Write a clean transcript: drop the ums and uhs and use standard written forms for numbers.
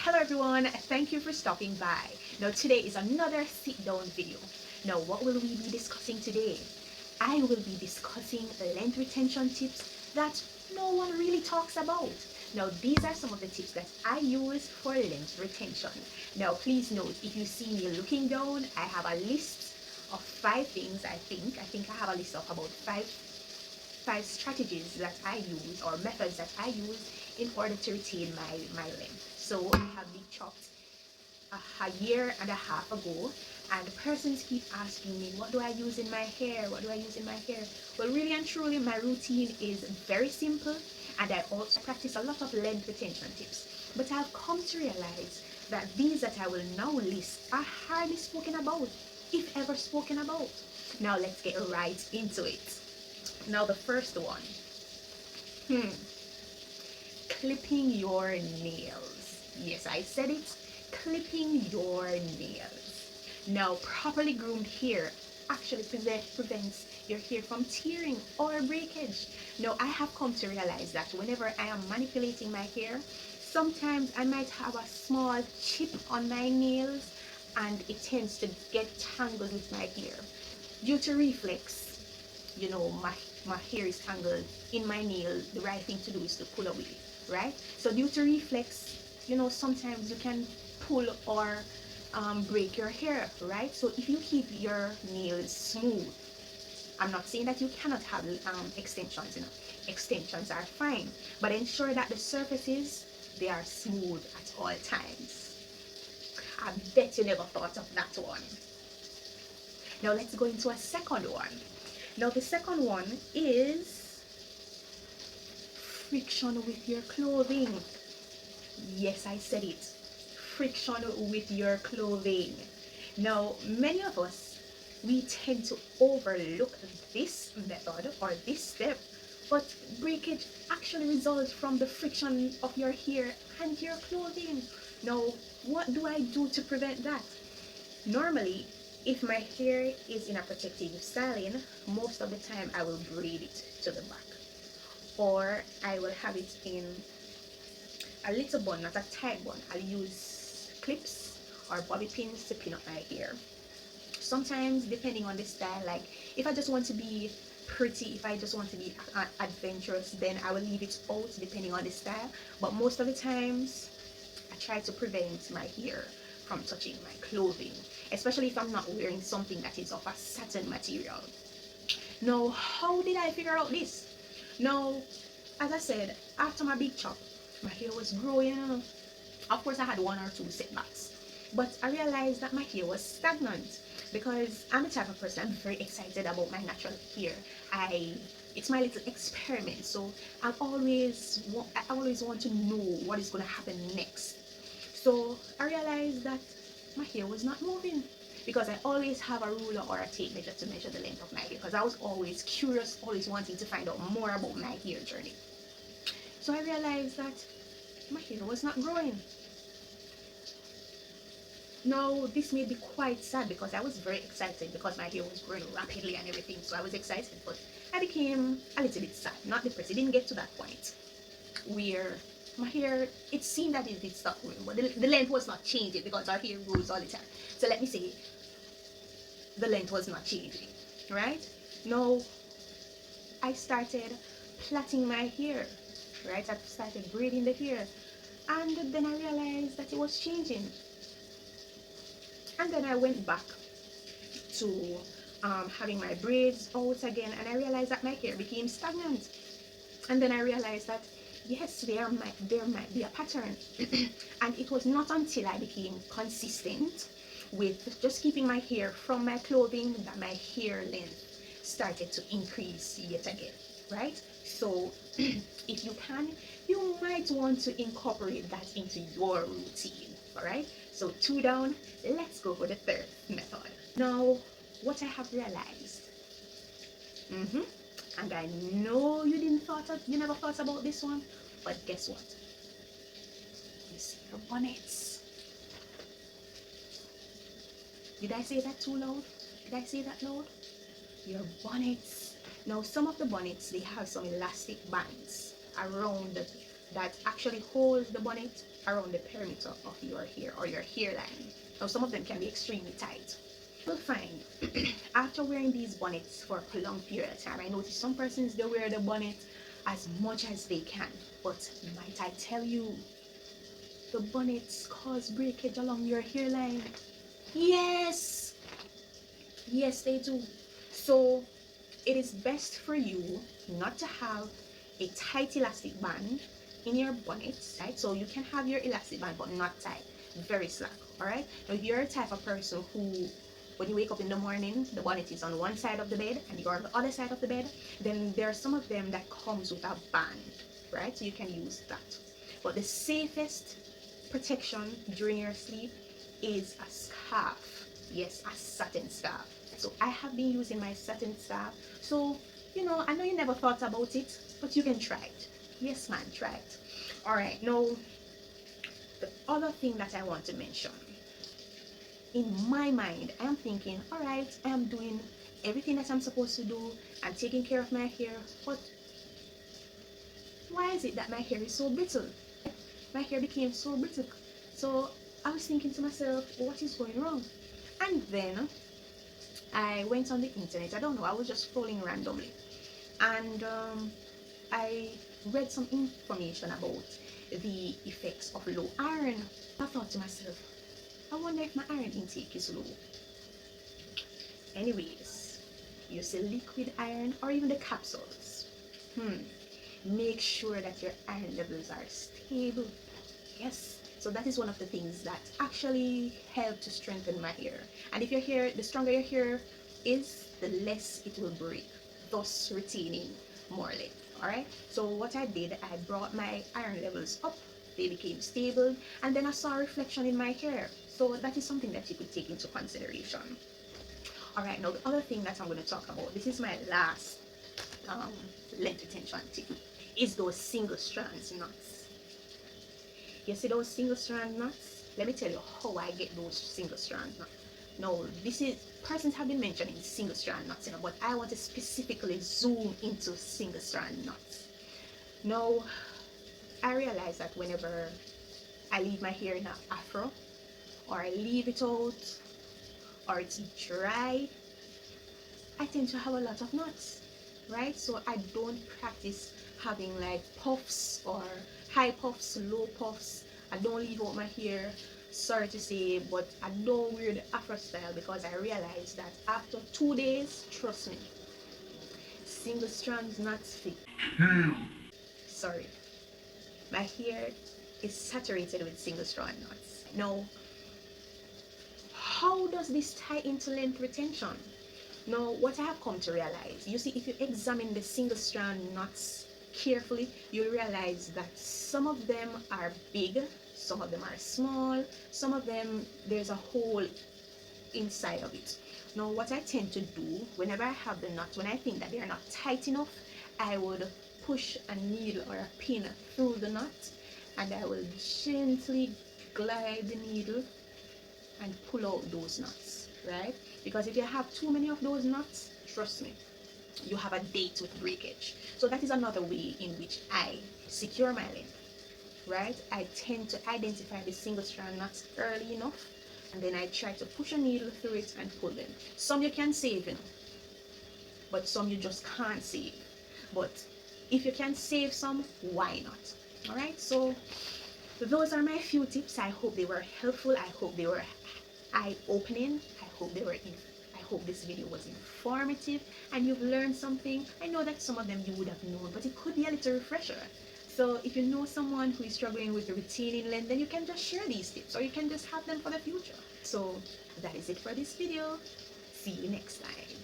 Hello everyone, thank you for stopping by. Now today is another sit down video. Now what will we be discussing today? I will be discussing length retention tips that no one really talks about. Now these are some of the tips that I use for length retention. Now please note, if you see me looking down, I have a list of 5 things. I think I have a list of about five strategies that I use, or methods that I use in order to retain my length. So I have been chopped a year and a half ago, and persons keep asking me, what do I use in my hair? What do I use in my hair? Well, really and truly, my routine is very simple, and I also practice a lot of length retention tips. But I've come to realize that these that I will now list are hardly spoken about, if ever spoken about. Now let's get right into it. Now the first one, clipping your nails. Yes, I said it, clipping your nails. Now properly groomed hair actually prevents your hair from tearing or breakage. Now I have come to realize that whenever I am manipulating my hair, sometimes I might have a small chip on my nails and it tends to get tangled with my hair. Due to reflex, my hair is tangled in my nail. The right thing to do is to pull away, right? So due to reflex, sometimes you can pull or break your hair, right? So if you keep your nails smooth, I'm not saying that you cannot have extensions. Extensions are fine, but ensure that the surfaces, they are smooth at all times. I bet you never thought of that one. Now let's go into a second one. Now the second one is friction with your clothing. Yes, I said it. Friction with your clothing. Now, many of us, we tend to overlook this method or this step, but breakage actually results from the friction of your hair and your clothing. Now, what do I do to prevent that? Normally, if my hair is in a protective styling, most of the time I will braid it to the back, or I will have it in a little bun, not a tight bun. I'll use clips or bobby pins to pin up my hair. Sometimes, depending on the style, like if I just want to be pretty, if I just want to be adventurous, then I will leave it out depending on the style. But most of the times, I try to prevent my hair from touching my clothing, especially if I'm not wearing something that is of a satin material. Now, how did I figure out this? Now, as I said, after my big chop, my hair was growing. Of course, I had one or two setbacks, but I realized that my hair was stagnant because I'm the type of person, I'm very excited about my natural hair. It's my little experiment, so I always want to know what is going to happen next. So I realized that my hair was not moving, because I always have a ruler or a tape measure to measure the length of my hair, because I was always curious, always wanting to find out more about my hair journey. So I realized that my hair was not growing. Now this made me quite sad, because I was very excited because my hair was growing rapidly and everything, so I was excited, but I became a little bit sad, not depressed. It didn't get to that point where my hair, it seemed that it did stop growing, but the length was not changing, because our hair grows all the time. So let me say, the length was not changing, right? Now I started plaiting my hair, right? I started braiding the hair, and then I realized that it was changing. And then I went back to having my braids out again, and I realized that my hair became stagnant. And then I realized that yes, there might be a pattern. And it was not until I became consistent with just keeping my hair from my clothing that my hair length started to increase yet again, right? So if you can, you might want to incorporate that into your routine. All right, so 2 down. Let's go for the third method. Now what I have realized, and I know you never thought about this one, but guess what? It's your bonnets. Did I say that too loud? Did I say that loud? Your bonnets. Now some of the bonnets, they have some elastic bands around that actually hold the bonnet around the perimeter of your hair or your hairline. Now some of them can be extremely tight. You'll find after wearing these bonnets for a long period of time, I notice some persons they wear the bonnet as much as they can, but might I tell you, the bonnets cause breakage along your hairline. Yes, yes they do. So it is best for you not to have a tight elastic band in your bonnet, right? So you can have your elastic band but not tight, very slack. All right, now if you're a type of person who when you wake up in the morning the bonnet is on one side of the bed and you're on the other side of the bed, then there are some of them that comes with a band, right? So you can use that. But the safest protection during your sleep is a scarf. Yes, a satin scarf. So I have been using my satin scarf. So I know you never thought about it, but you can try it. Yes man, try it. All right, now the other thing that I want to mention, in my mind I am thinking, all right, I am doing everything that I'm supposed to do, I'm taking care of my hair, but why is it that my hair is so brittle? My hair became so brittle. So I was thinking to myself, what is going wrong? And then I went on the internet. I don't know, I was just scrolling randomly, and I read some information about the effects of low iron. I thought to myself, I wonder if my iron intake is low. Anyways, you see liquid iron or even the capsules. Make sure that your iron levels are stable. Yes, so that is one of the things that actually help to strengthen my hair. And if your hair, the stronger your hair is, the less it will break, thus retaining more length. All right, so what I did, I brought my iron levels up, they became stable, and then I saw a reflection in my hair. So that is something that you could take into consideration. All right, now the other thing that I'm going to talk about, this is my last length retention tip, is those single strands knots. You see those single strand knots? Let me tell you how I get those single strand knots. No, persons have been mentioning single strand knots, but I want to specifically zoom into single strand knots. Now, I realize that whenever I leave my hair in an afro, or I leave it out, or it's dry, I tend to have a lot of knots, right? So I don't practice having like puffs or high puffs, low puffs. I don't leave out my hair, sorry to say, but I don't wear the afro style because I realized that after 2 days, trust me, single strands knots fit. Sorry, my hair is saturated with single strand knots. Now, how does this tie into length retention? Now, what I have come to realize, you see, if you examine the single strand knots carefully, you'll realize that some of them are big, some of them are small, some of them there's a hole inside of it. Now, what I tend to do whenever I have the knots, when I think that they are not tight enough, I would push a needle or a pin through the knot, and I will gently glide the needle and pull out those knots, right? Because if you have too many of those knots, trust me, you have a date with breakage. So that is another way in which I secure my length, right? I tend to identify the single strand knots early enough, and then I try to push a needle through it and pull them. Some you can save, but some you just can't save. But if you can save some, why not? All right, so those are my few tips. I hope they were helpful. I hope they were eye-opening. I hope this video was informative and you've learned something. I know that some of them you would have known, but it could be a little refresher. So if you know someone who is struggling with retaining length, then you can just share these tips, or you can just have them for the future. So that is it for this video. See you next time.